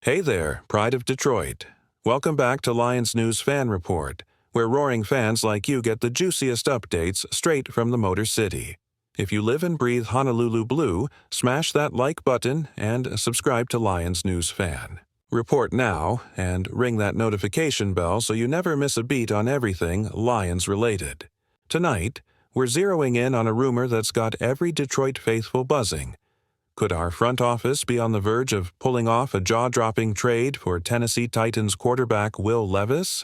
Hey there, Pride of Detroit. Welcome back to Lions News Fan Report, where roaring fans like you get the juiciest updates straight from the Motor City. If you live and breathe Honolulu blue, smash that like button and subscribe to Lions News Fan. Report now and ring that notification bell so you never miss a beat on everything Lions related. Tonight, we're zeroing in on a rumor that's got every Detroit faithful buzzing. Could our front office be on the verge of pulling off a jaw-dropping trade for Tennessee Titans quarterback Will Levis?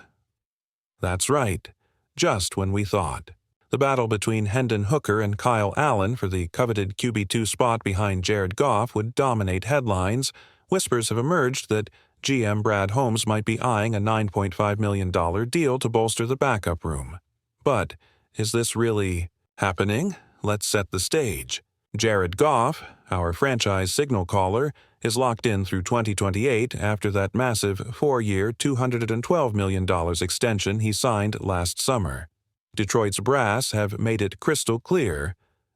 That's right, just when we thought. The battle between Hendon Hooker and Kyle Allen for the coveted QB2 spot behind Jared Goff would dominate headlines. Whispers have emerged that GM Brad Holmes might be eyeing a $9.5 million deal to bolster the backup room. But is this really happening? Let's set the stage. Jared Goff, our franchise signal caller, is locked in through 2028 after that massive 4-year, $212 million extension he signed last summer. Detroit's brass have made it crystal clear: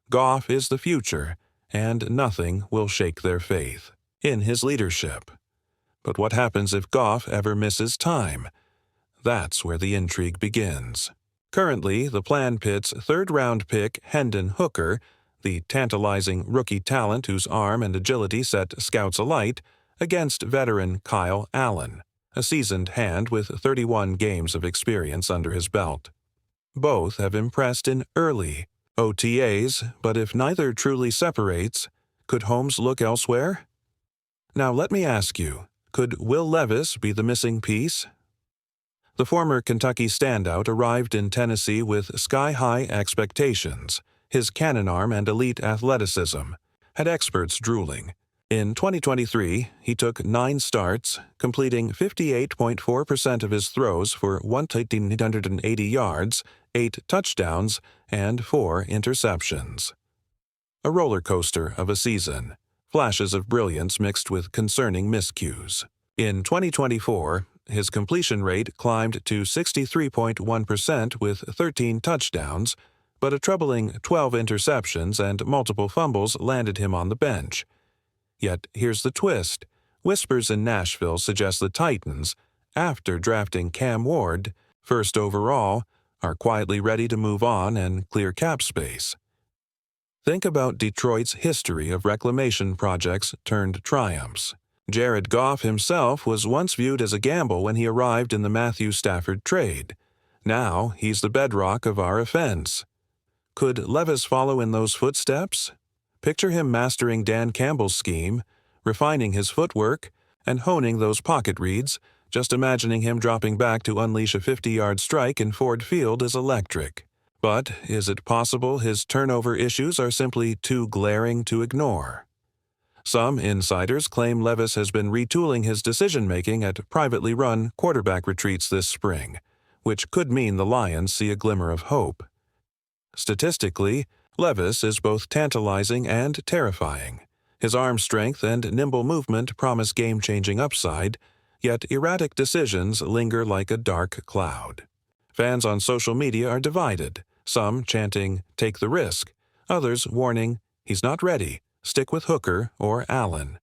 Goff is the future, and nothing will shake their faith in his leadership. But what happens if Goff ever misses time? That's where the intrigue begins. Currently, the plan pits third-round pick Hendon Hooker, the tantalizing rookie talent whose arm and agility set scouts alight, against veteran Kyle Allen, a seasoned hand with 31 games of experience under his belt. Both have impressed in early OTAs, but if neither truly separates, could Holmes look elsewhere? Now let me ask you, could Will Levis be the missing piece? The former Kentucky standout arrived in Tennessee with sky-high expectations. His cannon arm and elite athleticism had experts drooling. In 2023, he took 9 starts, completing 58.4% of his throws for 1,880 yards, 8 touchdowns, and 4 interceptions. A roller coaster of a season, flashes of brilliance mixed with concerning miscues. In 2024, his completion rate climbed to 63.1% with 13 touchdowns, but a troubling 12 interceptions and multiple fumbles landed him on the bench. Yet here's the twist. Whispers in Nashville suggest the Titans, after drafting Cam Ward, first overall, are quietly ready to move on and clear cap space. Think about Detroit's history of reclamation projects turned triumphs. Jared Goff himself was once viewed as a gamble when he arrived in the Matthew Stafford trade. Now he's the bedrock of our offense. Could Levis follow in those footsteps? Picture him mastering Dan Campbell's scheme, refining his footwork, and honing those pocket reads. Just imagining him dropping back to unleash a 50-yard strike in Ford Field is electric. But is it possible his turnover issues are simply too glaring to ignore? Some insiders claim Levis has been retooling his decision-making at privately run quarterback retreats this spring, which could mean the Lions see a glimmer of hope. Statistically, Levis is both tantalizing and terrifying. His arm strength and nimble movement promise game-changing upside, yet erratic decisions linger like a dark cloud. Fans on social media are divided, some chanting, "Take the risk," others warning, "He's not ready, stick with Hooker or Allen."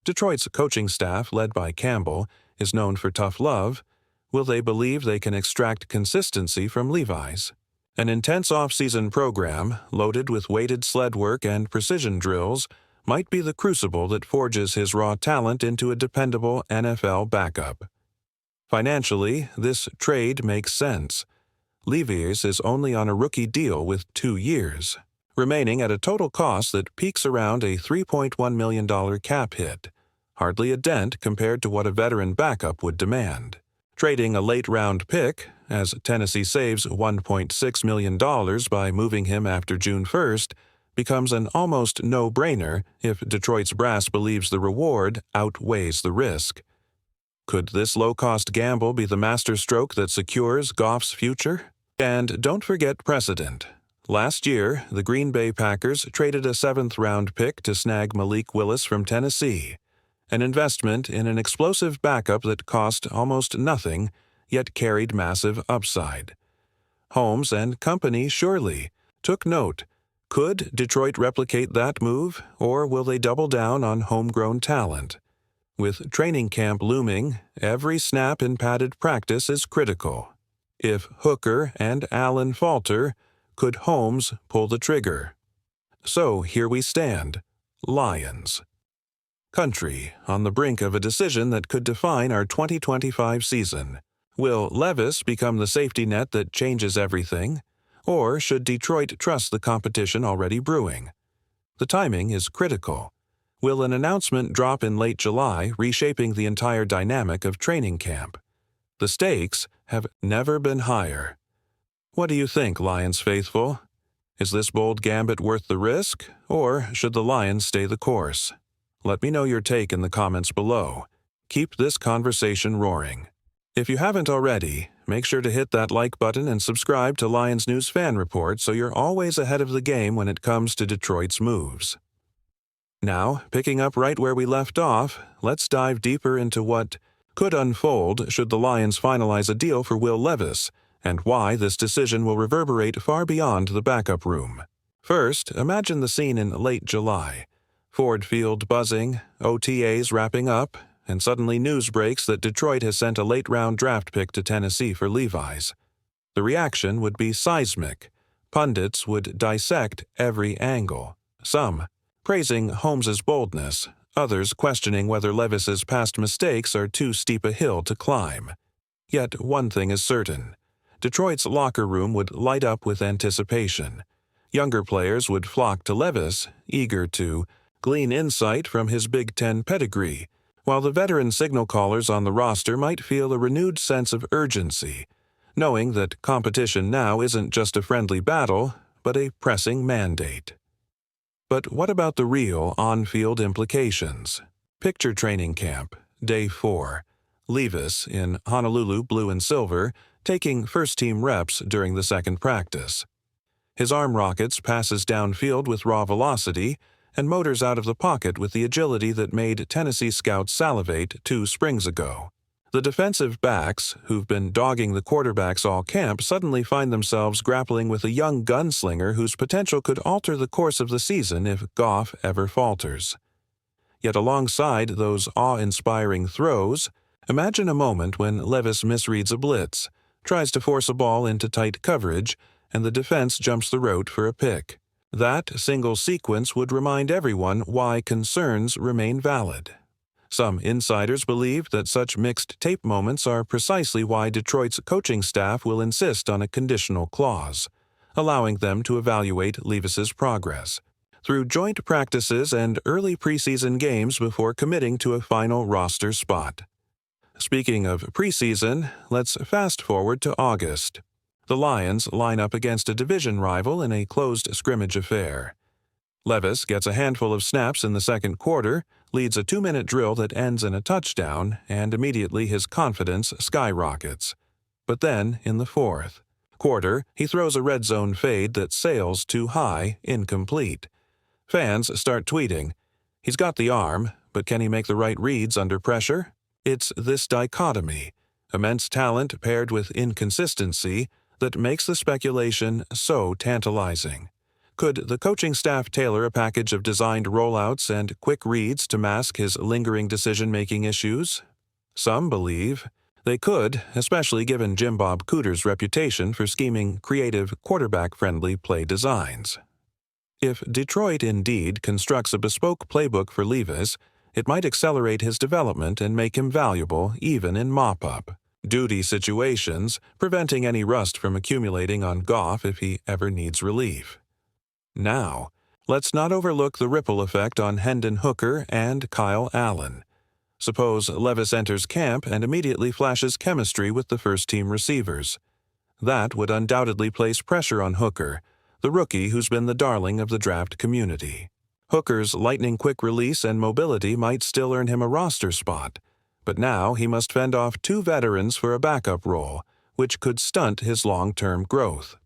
Detroit's coaching staff, led by Campbell, is known for tough love. Will they believe they can extract consistency from Levis? An intense off-season program, loaded with weighted sled work and precision drills, might be the crucible that forges his raw talent into a dependable NFL backup. Financially, this trade makes sense. Levis is only on a rookie deal with 2 years, remaining at a total cost that peaks around a $3.1 million cap hit, hardly a dent compared to what a veteran backup would demand. Trading a late-round pick, as Tennessee saves $1.6 million by moving him after June 1st, becomes an almost no-brainer if Detroit's brass believes the reward outweighs the risk. Could this low-cost gamble be the masterstroke that secures Goff's future? And don't forget precedent. Last year, the Green Bay Packers traded a 7th-round pick to snag Malik Willis from Tennessee, an investment in an explosive backup that cost almost nothing, yet carried massive upside. Holmes and company surely took note. Could Detroit replicate that move, or will they double down on homegrown talent? With training camp looming, every snap in padded practice is critical. If Hooker and Allen falter, could Holmes pull the trigger? So here we stand, Lions. Country, on the brink of a decision that could define our 2025 season. Will Levis become the safety net that changes everything? Or should Detroit trust the competition already brewing? The timing is critical. Will an announcement drop in late July, reshaping the entire dynamic of training camp? The stakes have never been higher. What do you think, Lions faithful? Is this bold gambit worth the risk, or should the Lions stay the course? Let me know your take in the comments below. Keep this conversation roaring. If you haven't already, make sure to hit that like button and subscribe to Lions News Fan Report so you're always ahead of the game when it comes to Detroit's moves. Now, picking up right where we left off, let's dive deeper into what could unfold should the Lions finalize a deal for Will Levis, and why this decision will reverberate far beyond the backup room. First, imagine the scene in late July. Ford Field buzzing, OTAs wrapping up, and suddenly news breaks that Detroit has sent a late-round draft pick to Tennessee for Levis. The reaction would be seismic. Pundits would dissect every angle. Some praising Holmes's boldness, others questioning whether Levis's past mistakes are too steep a hill to climb. Yet one thing is certain. Detroit's locker room would light up with anticipation. Younger players would flock to Levis, eager to glean insight from his Big Ten pedigree, while the veteran signal callers on the roster might feel a renewed sense of urgency, knowing that competition now isn't just a friendly battle, but a pressing mandate. But what about the real on-field implications? Picture training camp, day 4. Levis in Honolulu blue and silver, taking first-team reps during the second practice. His arm rockets passes downfield with raw velocity, and motors out of the pocket with the agility that made Tennessee scouts salivate 2 springs ago. The defensive backs, who've been dogging the quarterbacks all camp, suddenly find themselves grappling with a young gunslinger whose potential could alter the course of the season if Goff ever falters. Yet alongside those awe-inspiring throws, imagine a moment when Levis misreads a blitz, tries to force a ball into tight coverage, and the defense jumps the route for a pick. That single sequence would remind everyone why concerns remain valid. Some insiders believe that such mixed tape moments are precisely why Detroit's coaching staff will insist on a conditional clause, allowing them to evaluate Levis's progress through joint practices and early preseason games before committing to a final roster spot. Speaking of preseason, let's fast forward to August. The Lions line up against a division rival in a closed scrimmage affair. Levis gets a handful of snaps in the second quarter, leads a 2-minute drill that ends in a touchdown, and immediately his confidence skyrockets. But then, in the fourth quarter, he throws a red zone fade that sails too high, incomplete. Fans start tweeting, "He's got the arm, but can he make the right reads under pressure?" It's this dichotomy, immense talent paired with inconsistency, that makes the speculation so tantalizing. Could the coaching staff tailor a package of designed rollouts and quick reads to mask his lingering decision-making issues? Some believe they could, especially given Jim Bob Cooter's reputation for scheming creative, quarterback-friendly play designs. If Detroit indeed constructs a bespoke playbook for Levis, it might accelerate his development and make him valuable even in mop-up duty situations, preventing any rust from accumulating on Goff if he ever needs relief. Now, let's not overlook the ripple effect on Hendon Hooker and Kyle Allen. Suppose Levis enters camp and immediately flashes chemistry with the first-team receivers. That would undoubtedly place pressure on Hooker, the rookie who's been the darling of the draft community. Hooker's lightning-quick release and mobility might still earn him a roster spot, but now he must fend off 2 veterans for a backup role, which could stunt his long-term growth.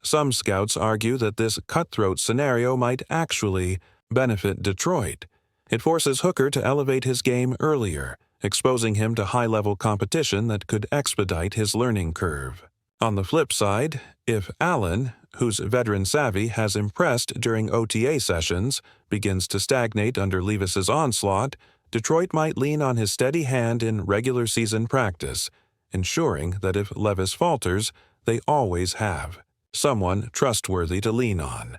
Some scouts argue that this cutthroat scenario might actually benefit Detroit. It forces Hooker to elevate his game earlier, exposing him to high-level competition that could expedite his learning curve. On the flip side, if Allen, whose veteran savvy has impressed during OTA sessions, begins to stagnate under Levis's onslaught, Detroit might lean on his steady hand in regular season practice, ensuring that if Levis falters, they always have someone trustworthy to lean on.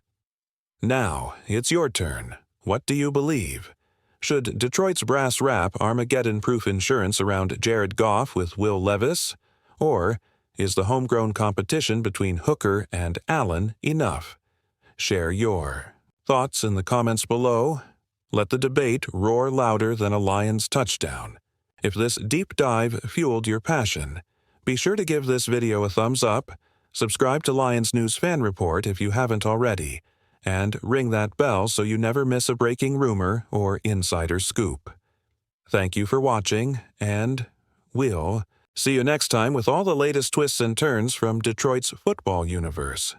Now, it's your turn. What do you believe? Should Detroit's brass wrap Armageddon-proof insurance around Jared Goff with Will Levis? Or is the homegrown competition between Hooker and Allen enough? Share your thoughts in the comments below. Let the debate roar louder than a Lions touchdown. If this deep dive fueled your passion, be sure to give this video a thumbs up, subscribe to Lions News Fan Report if you haven't already, and ring that bell so you never miss a breaking rumor or insider scoop. Thank you for watching, and we'll see you next time with all the latest twists and turns from Detroit's football universe.